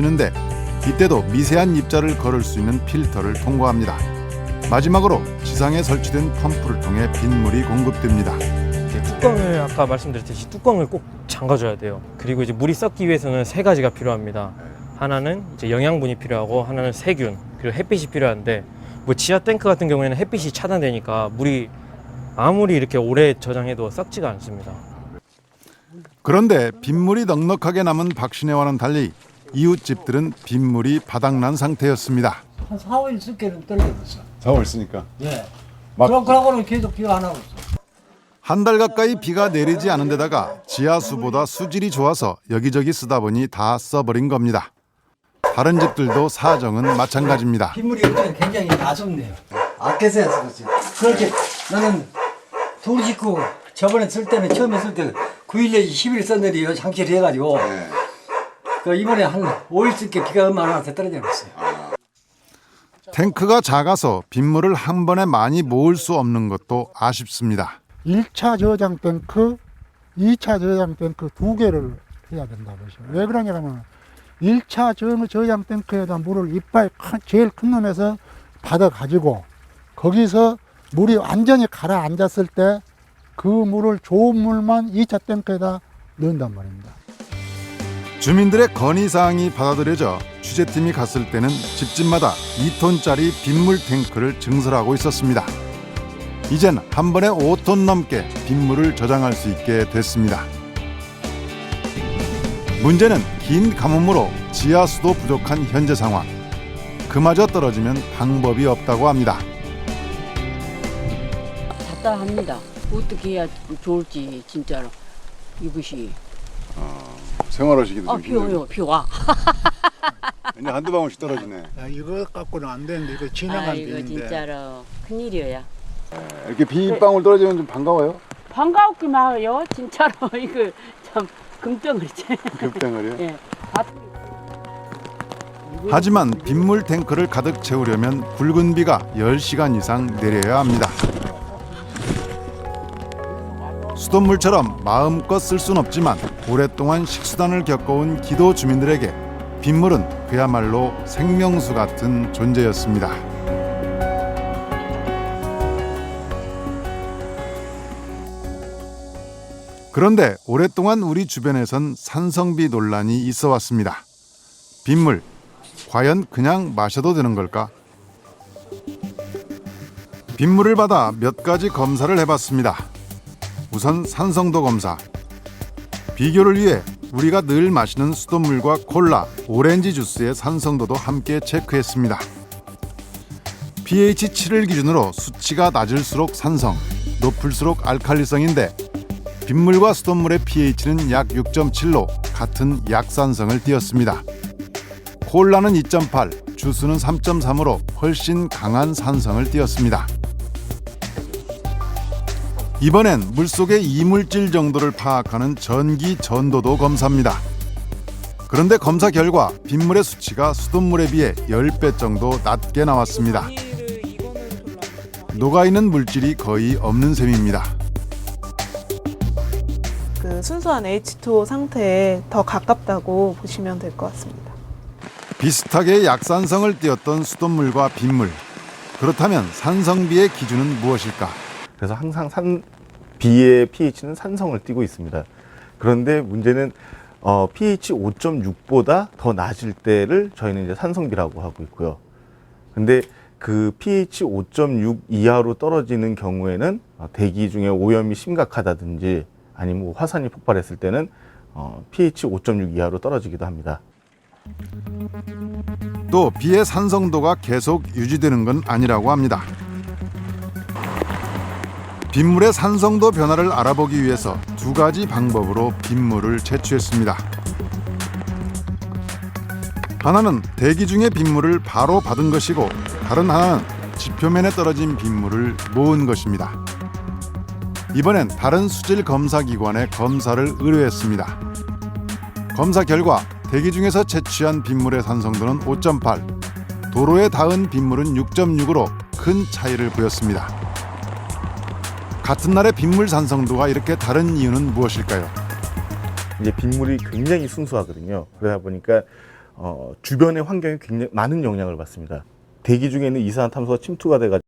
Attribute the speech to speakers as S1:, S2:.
S1: 쏟아지는데 이때도 미세한 입자를 걸을 수 있는 필터를 통과합니다. 마지막으로 지상에 설치된 펌프를 통해 빗물이 공급됩니다.
S2: 뚜껑을 아까 말씀드렸듯이 뚜껑을 꼭 잠가줘야 돼요. 그리고 이제 물이 썩기 위해서는 세 가지가 필요합니다. 하나는 이제 영양분이 필요하고, 하나는 세균, 그리고 햇빛이 필요한데, 뭐 지하 탱크 같은 경우에는 햇빛이 차단되니까 물이 아무리 이렇게 오래 저장해도 썩지가 않습니다.
S1: 그런데 빗물이 넉넉하게 남은 박신혜와는 달리 이웃집들은 빗물이 바닥난 상태였습니다.
S3: 한 4, 5일 습기는 떨어졌어.
S1: 4월 쓰니까.
S3: 예. 그러고는 계속 비가 안 하고 있어.
S1: 한 달 가까이 비가 내리지 않은 데다가 지하수보다 수질이 좋아서 여기저기 쓰다 보니 다 써버린 겁니다. 다른 집들도 사정은 마찬가지입니다.
S3: 빗물이 굉장히 아쉽네요. 아껴서 해서 그렇지. 그렇게 나는 둘 짓고 저번에 쓸 때는 처음에 쓸 때 9일 내지 10일 썼는데 장치를 해가지고 그 이번에 한 5일 쓸게 비가 얼마 안 와서 떨어져 버렸어요.
S1: 탱크가 작아서 빗물을 한 번에 많이 모을 수 없는 것도 아쉽습니다.
S4: 1차 저장 탱크, 2차 저장 탱크 두 개를 해야 된다고 하죠. 왜 그러냐면 1차 저장 탱크에다 물을 이빨 제일 큰 놈에서 받아가지고 거기서 물이 완전히 가라앉았을 때 그 물을 좋은 물만 2차 탱크에다 넣는단 말입니다.
S1: 주민들의 건의사항이 받아들여져 취재팀이 갔을 때는 집집마다 2톤짜리 빗물 탱크를 증설하고 있었습니다. 이젠 한 번에 5톤 넘게 빗물을 저장할 수 있게 됐습니다. 문제는 긴 가뭄으로 지하수도 부족한 현재 상황. 그마저 떨어지면 방법이 없다고 합니다.
S5: 답답합니다. 어떻게 해야 좋을지 진짜로 이것이.
S1: 생활하시기도
S5: 아, 비와요, 비와.
S1: 그냥 한두 방울씩 떨어지네.
S4: 야, 이거 갖고는 안 되는데 이거 지나간
S5: 이거
S4: 비인데.
S5: 진짜로 큰일이에요.
S1: 이렇게 빗방울 떨어지면 좀 반가워요?
S5: 반가웠기만 해요. 진짜로 이거 참 금덩어리지.
S1: 급덩어리요?
S5: 예.
S1: 하지만 빗물 탱크를 가득 채우려면 굵은 비가 10시간 이상 내려야 합니다. 수돗물처럼 마음껏 쓸 순 없지만 오랫동안 식수단을 겪어온 기도 주민들에게 빗물은 그야말로 생명수 같은 존재였습니다. 그런데 오랫동안 우리 주변에선 산성비 논란이 있어 왔습니다. 빗물, 과연 그냥 마셔도 되는 걸까? 빗물을 받아 몇 가지 검사를 해봤습니다. 우선 산성도 검사. 비교를 위해 우리가 늘 마시는 수돗물과 콜라, 오렌지 주스의 산성도도 함께 체크했습니다. pH 7을 기준으로 수치가 낮을수록 산성, 높을수록 알칼리성인데 빗물과 수돗물의 pH는 약 6.7로 같은 약산성을 띄었습니다. 콜라는 2.8, 주스는 3.3으로 훨씬 강한 산성을 띄었습니다. 이번엔 물속의 이물질 정도를 파악하는 전기 전도도 검사합니다. 그런데 검사 결과 빗물의 수치가 수돗물에 비해 10배 정도 낮게 나왔습니다. 녹아있는 물질이 거의 없는 셈입니다.
S6: 그 순수한 H2O 상태에 더 가깝다고 보시면 될 것 같습니다.
S1: 비슷하게 약산성을 띄었던 수돗물과 빗물. 그렇다면 산성비의 기준은 무엇일까?
S7: 그래서 항상 비의 pH는 산성을 띠고 있습니다. 그런데 문제는 pH 5.6보다 더 낮을 때를 저희는 이제 산성비라고 하고 있고요. 근데 그 pH 5.6 이하로 떨어지는 경우에는 대기 중에 오염이 심각하다든지 아니면 뭐 화산이 폭발했을 때는 pH 5.6 이하로 떨어지기도 합니다.
S1: 또 비의 산성도가 계속 유지되는 건 아니라고 합니다. 빗물의 산성도 변화를 알아보기 위해서 두 가지 방법으로 빗물을 채취했습니다. 하나는 대기 중의 빗물을 바로 받은 것이고 다른 하나는 지표면에 떨어진 빗물을 모은 것입니다. 이번엔 다른 수질 검사 기관에 검사를 의뢰했습니다. 검사 결과 대기 중에서 채취한 빗물의 산성도는 5.8, 도로에 닿은 빗물은 6.6으로 큰 차이를 보였습니다. 같은 날의 빗물 산성도가 이렇게 다른 이유는 무엇일까요?
S7: 이제 빗물이 굉장히 순수하거든요. 그러다 보니까 주변의 환경에 굉장히 많은 영향을 받습니다. 대기 중에 있는 이산화탄소가 침투가 돼가지고